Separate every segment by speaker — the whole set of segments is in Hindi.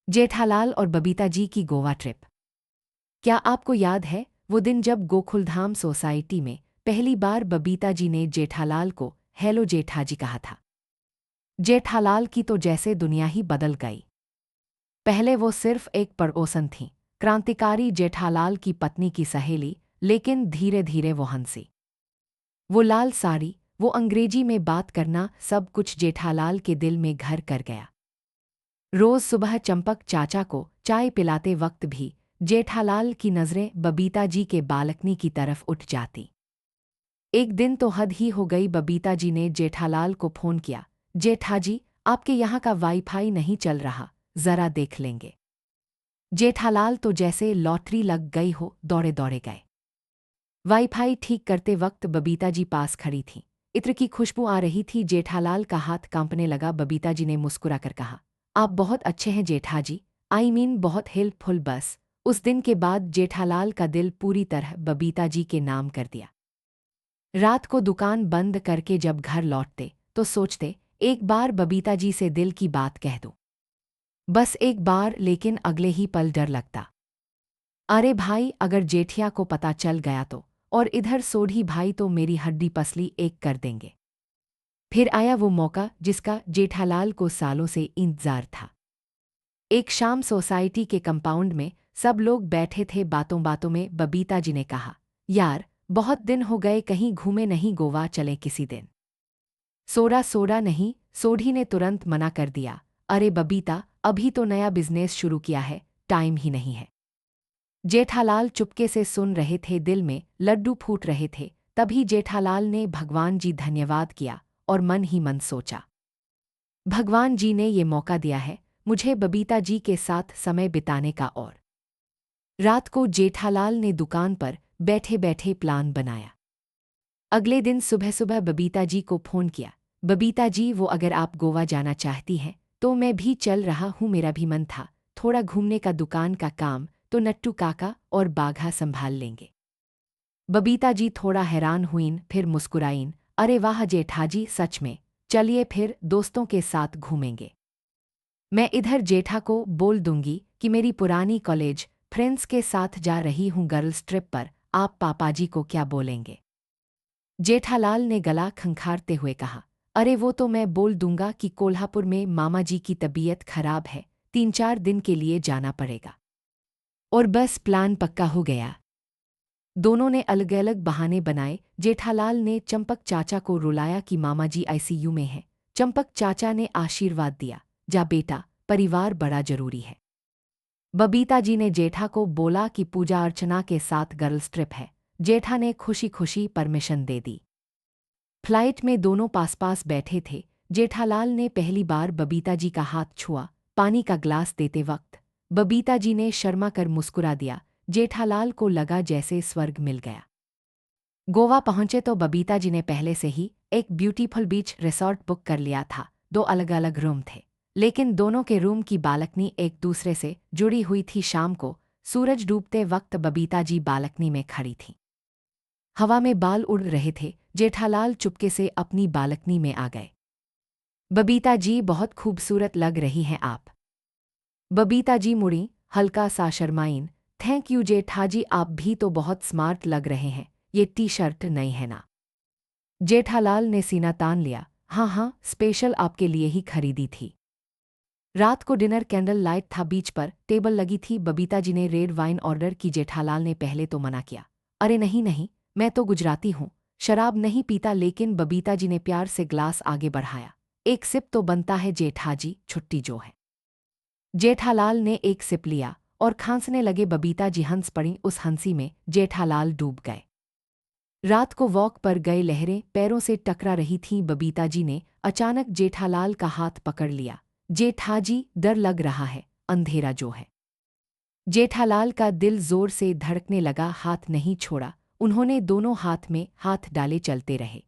Speaker 1: जेठालाल और बबीता जी की गोवा ट्रिप। क्या आपको याद है वो दिन जब गोकुलधाम सोसाइटी में पहली बार बबीता जी ने जेठालाल को हेलो जेठाजी कहा था? जेठालाल की तो जैसे दुनिया ही बदल गई। पहले वो सिर्फ एक पड़ोसन थीं, क्रांतिकारी जेठालाल की पत्नी की सहेली, लेकिन धीरे धीरे वो हंसी। वो लाल साड़ी, वो अंग्रेजी में बात करना, सब कुछ जेठालाल के दिल में घर कर गया। रोज सुबह चंपक चाचा को चाय पिलाते वक्त भी जेठालाल की नज़रें बबीता जी के बालकनी की तरफ उठ जाती। एक दिन तो हद ही हो गई, बबीता जी ने जेठालाल को फ़ोन किया, जेठाजी, आपके यहाँ का वाईफाई नहीं चल रहा, ज़रा देख लेंगे। जेठालाल तो जैसे लॉटरी लग गई हो, दौड़े दौड़े गए। वाईफाई ठीक करते वक्त बबीता जी पास खड़ी थीं। इत्र की खुशबू आ रही थी। जेठालाल का हाथ कांपने लगा। बबीता जी ने मुस्कुराकर कहा, आप बहुत अच्छे हैं जेठाजी, बहुत हेल्पफुल। बस उस दिन के बाद जेठालाल का दिल पूरी तरह बबीता जी के नाम कर दिया। रात को दुकान बंद करके जब घर लौटते तो सोचते, एक बार बबीता जी से दिल की बात कह दूं। बस एक बार, लेकिन अगले ही पल डर लगता। अरे भाई, अगर जेठिया को पता चल गया तो, और इधर सोढ़ी भाई तो मेरी हड्डी पसली एक कर देंगे। फिर आया वो मौका जिसका जेठालाल को सालों से इंतजार था। एक शाम सोसाइटी के कंपाउंड में सब लोग बैठे थे। बातों बातों में बबीता जी ने कहा, यार बहुत दिन हो गए, कहीं घूमे नहीं, गोवा चले किसी दिन। सोडा सोडा नहीं, सोढ़ी ने तुरंत मना कर दिया। अरे बबीता, अभी तो नया बिजनेस शुरू किया है, टाइम ही नहीं है। जेठालाल चुपके से सुन रहे थे, दिल में लड्डू फूट रहे थे। तभी जेठालाल ने भगवान जी धन्यवाद किया और मन ही मन सोचा, भगवान जी ने ये मौका दिया है मुझे बबीता जी के साथ समय बिताने का। और रात को जेठालाल ने दुकान पर बैठे बैठे प्लान बनाया। अगले दिन सुबह सुबह बबीता जी को फ़ोन किया, बबीता जी, वो अगर आप गोवा जाना चाहती हैं तो मैं भी चल रहा हूँ, मेरा भी मन था थोड़ा घूमने का, दुकान का काम तो नट्टू काका और बाघा संभाल लेंगे। बबीता जी थोड़ा हैरान हुईं, फिर मुस्कुराईं, अरे वाह जेठाजी, सच में, चलिए फिर दोस्तों के साथ घूमेंगे। मैं इधर जेठा को बोल दूंगी कि मेरी पुरानी कॉलेज फ्रेंड्स के साथ जा रही हूँ गर्ल्स ट्रिप पर, आप पापाजी को क्या बोलेंगे? जेठालाल ने गला खंखारते हुए कहा, अरे वो तो मैं बोल दूंगा कि कोल्हापुर में मामा जी की तबीयत खराब है, 3-4 दिन के लिए जाना पड़ेगा। और बस प्लान पक्का हो गया। दोनों ने अलग अलग बहाने बनाए। जेठालाल ने चंपक चाचा को रुलाया कि मामा जी आईसीयू में हैं। चंपक चाचा ने आशीर्वाद दिया, जा बेटा, परिवार बड़ा जरूरी है। बबीता जी ने जेठा को बोला कि पूजा अर्चना के साथ गर्ल्स ट्रिप है। जेठा ने खुशी खुशी परमिशन दे दी। फ्लाइट में दोनों पास पास बैठे थे। जेठालाल ने पहली बार बबीता जी का हाथ छुआ, पानी का ग्लास देते वक्त। बबीता जी ने शर्मा कर मुस्कुरा दिया। जेठालाल को लगा जैसे स्वर्ग मिल गया। गोवा पहुंचे तो बबीता जी ने पहले से ही एक ब्यूटीफुल बीच रिसॉर्ट बुक कर लिया था। 2 अलग अलग रूम थे, लेकिन दोनों के रूम की बालकनी एक दूसरे से जुड़ी हुई थी। शाम को सूरज डूबते वक्त बबीता जी बालकनी में खड़ी थीं। हवा में बाल उड़ रहे थे। जेठालाल चुपके से अपनी बालकनी में आ गए। बबीता जी, बहुत खूबसूरत लग रही हैं आप। बबीता जी मुड़ी, हल्का सा शर्माईं, थैंक यू जेठाजी, आप भी तो बहुत स्मार्ट लग रहे हैं, ये टी शर्ट नई है ना? जेठालाल ने सीना तान लिया, हाँ हाँ, स्पेशल आपके लिए ही खरीदी थी। रात को डिनर कैंडल लाइट था, बीच पर टेबल लगी थी। बबीता जी ने रेड वाइन ऑर्डर की। जेठालाल ने पहले तो मना किया, अरे नहीं नहीं, मैं तो गुजराती हूँ, शराब नहीं पीता। लेकिन बबीता जी ने प्यार से ग्लास आगे बढ़ाया, एक सिप तो बनता है जेठाजी, छुट्टी जो है। जेठालाल ने एक सिप लिया और खांसने लगे। बबीता जी हंस पड़ी। उस हंसी में जेठालाल डूब गए। रात को वॉक पर गए, लहरें पैरों से टकरा रही थीं। बबीता जी ने अचानक जेठालाल का हाथ पकड़ लिया, जेठाजी, डर लग रहा है, अंधेरा जो है। जेठालाल का दिल जोर से धड़कने लगा, हाथ नहीं छोड़ा। उन्होंने दोनों हाथ में हाथ डाले चलते रहे।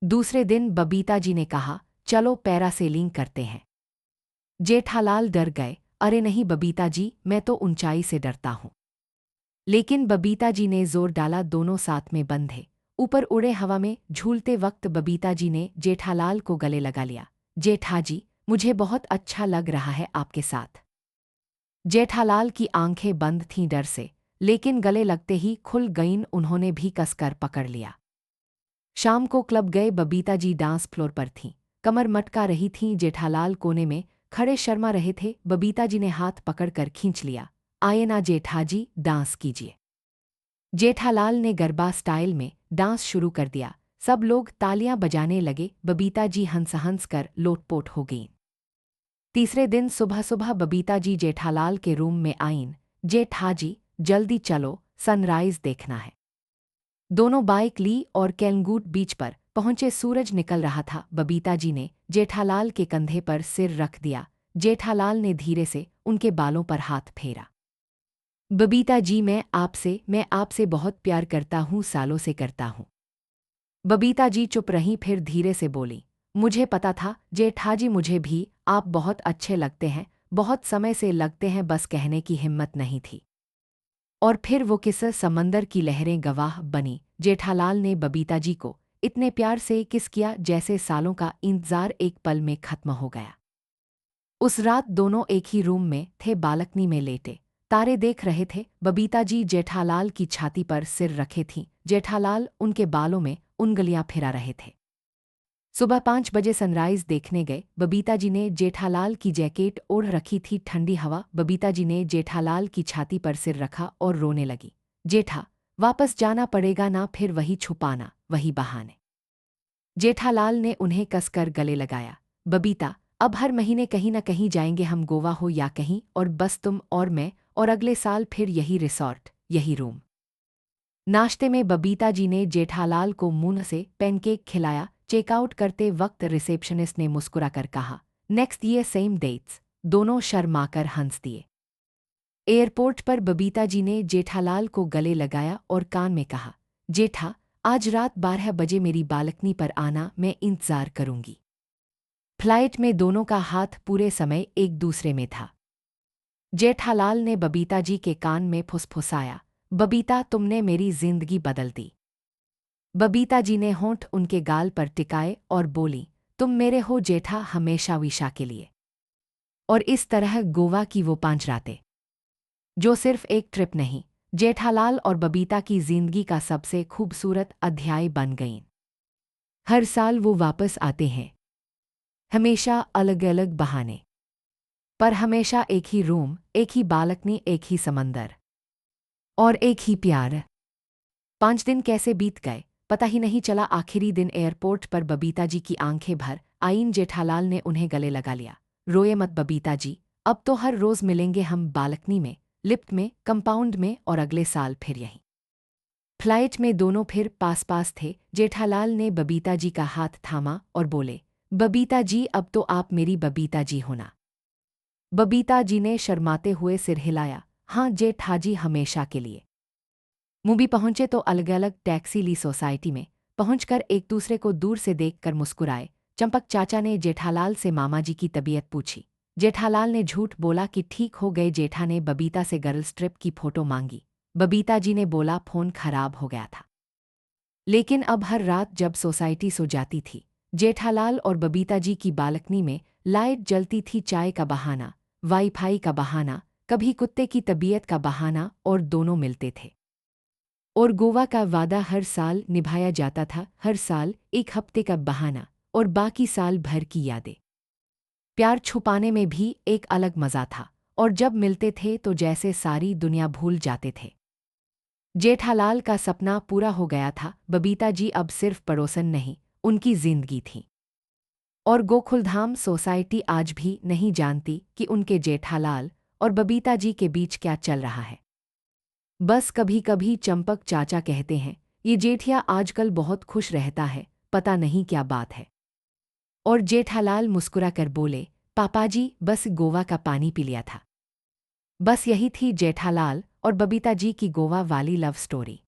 Speaker 1: दूसरे दिन बबीता जी ने कहा, चलो पैरासेलिंग करते हैं। जेठालाल डर गए, अरे नहीं बबीता जी, मैं तो ऊंचाई से डरता हूँ। लेकिन बबीता जी ने जोर डाला, दोनों साथ में बंधे ऊपर उड़े। हवा में झूलते वक्त बबीता जी ने जेठालाल को गले लगा लिया, जेठाजी, मुझे बहुत अच्छा लग रहा है आपके साथ। जेठालाल की आंखें बंद थीं डर से, लेकिन गले लगते ही खुल गईं। उन्होंने भी कसकर पकड़ लिया। शाम को क्लब गए। बबीता जी डांस फ्लोर पर थीं, कमर मटका रही थीं। जेठालाल कोने में खड़े शर्मा रहे थे। बबीता जी ने हाथ पकड़कर खींच लिया। आइए ना जेठाजी, डांस कीजिए। जेठालाल ने गरबा स्टाइल में डांस शुरू कर दिया। सब लोग तालियां बजाने लगे। बबीता जी हंस हंस कर लोटपोट हो गईं। तीसरे दिन सुबह सुबह बबीता जी जेठालाल के रूम में आईं। जेठाजी, जल्दी चलो, सनराइज देखना है। दोनों बाइक ली और कैलंगूट बीच पर पहुंचे। सूरज निकल रहा था। बबीता जी ने जेठालाल के कंधे पर सिर रख दिया। जेठालाल ने धीरे से उनके बालों पर हाथ फेरा। बबीता जी, मैं आपसे बहुत प्यार करता हूँ, सालों से करता हूँ। बबीता जी चुप रहीं, फिर धीरे से बोली, मुझे पता था जेठाजी, मुझे भी आप बहुत अच्छे लगते हैं, बहुत समय से लगते हैं, बस कहने की हिम्मत नहीं थी। और फिर वो किस समंदर की लहरें गवाह बनी। जेठालाल ने बबीता जी को इतने प्यार से किस किया जैसे सालों का इंतजार एक पल में खत्म हो गया। उस रात दोनों एक ही रूम में थे, बालकनी में लेटे तारे देख रहे थे। बबीता जी जेठालाल की छाती पर सिर रखे थीं। जेठालाल उनके बालों में उंगलियां फिरा रहे थे। सुबह 5 बजे सनराइज देखने गए। बबीता जी ने जेठालाल की जैकेट ओढ़ रखी थी। ठंडी हवा। बबीता जी ने जेठालाल की छाती पर सिर रखा और रोने लगी। जेठा, वापस जाना पड़ेगा ना, फिर वही छुपाना, वही बहाने। जेठालाल ने उन्हें कसकर गले लगाया। बबीता, अब हर महीने कहीं न कहीं जाएंगे हम, गोवा हो या कहीं और, बस तुम और मैं, और अगले साल फिर यही रिसॉर्ट, यही रूम। नाश्ते में बबीता जी ने जेठालाल को मुंह से पैनकेक खिलाया। चेकआउट करते वक्त रिसेप्शनिस्ट ने मुस्कुराकर कहा, नेक्स्ट ईयर सेम डेट्स। दोनों शर्माकर हंस दिए। एयरपोर्ट पर बबीता जी ने जेठालाल को गले लगाया और कान में कहा, जेठा, आज रात 12 बजे मेरी बालकनी पर आना, मैं इंतजार करूंगी। फ्लाइट में दोनों का हाथ पूरे समय एक दूसरे में था। जेठालाल ने बबीता जी के कान में फुसफुसाया, बबीता, तुमने मेरी जिंदगी बदल दी। बबीता जी ने होंठ उनके गाल पर टिकाए और बोली, तुम मेरे हो जेठा, हमेशा विशा के लिए। और इस तरह गोवा की वो 5 रातें, जो सिर्फ एक ट्रिप नहीं, जेठालाल और बबीता की जिंदगी का सबसे खूबसूरत अध्याय बन गईं। हर साल वो वापस आते हैं, हमेशा अलग अलग बहाने, पर हमेशा एक ही रूम, एक ही बालकनी, एक ही समंदर और एक ही प्यार। 5 दिन कैसे बीत गए पता ही नहीं चला। आखिरी दिन एयरपोर्ट पर बबीता जी की आंखें भर आईं। जेठालाल ने उन्हें गले लगा लिया। रोए मत बबीता जी, अब तो हर रोज मिलेंगे हम, बालकनी में, लिफ्ट में, कंपाउंड में, और अगले साल फिर यहीं। फ्लाइट में दोनों फिर पास पास थे। जेठालाल ने बबीता जी का हाथ थामा और बोले, बबीता जी, अब तो आप मेरी बबीता जी होना। बबीता जी ने शर्माते हुए सिर हिलाया, हाँ जेठाजी, हमेशा के लिए। मुंबई पहुंचे तो अलग अलग टैक्सी ली। सोसाइटी में पहुंचकर एक दूसरे को दूर से देखकर मुस्कुराए। चंपक चाचा ने जेठालाल से मामा जी की तबीयत पूछी। जेठालाल ने झूठ बोला कि ठीक हो गए। जेठा ने बबीता से गर्ल्स ट्रिप की फोटो मांगी। बबीता जी ने बोला फोन खराब हो गया था। लेकिन अब हर रात जब सोसाइटी सो जाती थी, जेठालाल और बबीता जी की बालकनी में लाइट जलती थी। चाय का बहाना, वाईफाई का बहाना, कभी कुत्ते की तबीयत का बहाना, और दोनों मिलते थे। और गोवा का वादा हर साल निभाया जाता था। हर साल एक हफ्ते का बहाना और बाकी साल भर की यादें। प्यार छुपाने में भी एक अलग मजा था, और जब मिलते थे तो जैसे सारी दुनिया भूल जाते थे। जेठालाल का सपना पूरा हो गया था। बबीता जी अब सिर्फ पड़ोसन नहीं, उनकी जिंदगी थी। और गोकुलधाम सोसाइटी आज भी नहीं जानती कि उनके जेठालाल और बबीता जी के बीच क्या चल रहा है। बस कभी कभी चंपक चाचा कहते हैं, ये जेठिया आजकल बहुत खुश रहता है, पता नहीं क्या बात है। और जेठालाल मुस्कुराकर बोले, पापा जी, बस गोवा का पानी पी लिया था। बस यही थी जेठालाल और बबीता जी की गोवा वाली लव स्टोरी,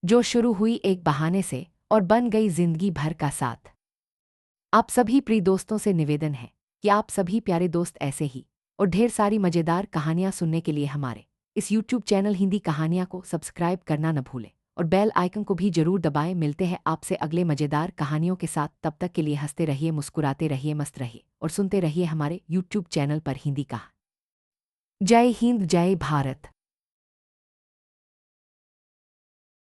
Speaker 1: जो शुरू हुई एक बहाने से और बन गई जिंदगी भर का साथ। आप सभी प्रिय दोस्तों से निवेदन है कि आप सभी प्यारे दोस्त ऐसे ही और ढेर सारी मजेदार कहानियां सुनने के लिए हमारे इस यूट्यूब चैनल हिंदी कहानियां को सब्सक्राइब करना न भूलें और बेल आइकन को भी जरूर दबाएं। मिलते हैं आपसे अगले मजेदार कहानियों के साथ। तब तक के लिए हंसते रहिए, मुस्कुराते रहिए, मस्त रहिए और सुनते रहिए हमारे यूट्यूब चैनल पर हिंदी कहा। जय हिंद जय भारत।